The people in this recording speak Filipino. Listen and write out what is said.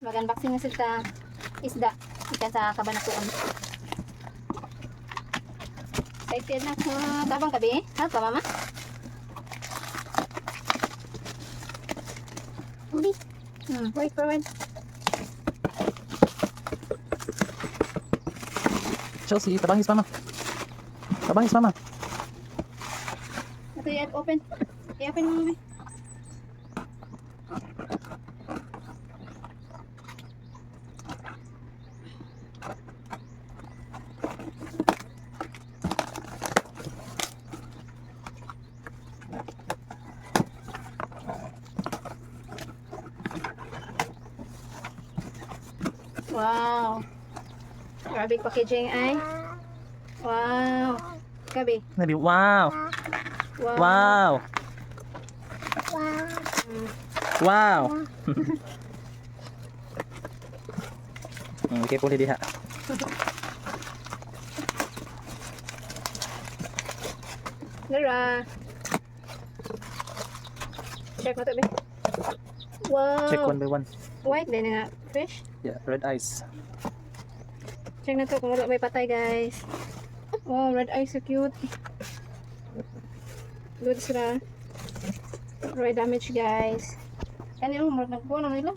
Mag-unboxing na sila isda. Ikan sa Kabanatuan. Excited na ako. Tabang kabi? Half ka, mama? Ubi. Wait for one. Chelsea, tabangis mama. Tabangis mama. Ito yan, open. I-open mo, mami. Wow. Grabe packaging ay. Wow. Gabi. Nabi, wow. Wow. Wow. Wow. Okay, puli diha. Nara. Check mo to, be. Wow. Check one by one. White din nga fish. Yeah, red eyes. Check na to kung wala may patay, guys. Wow, red eye, so cute. Good sila. Red damage, guys. Ano yung nagbuo na nila?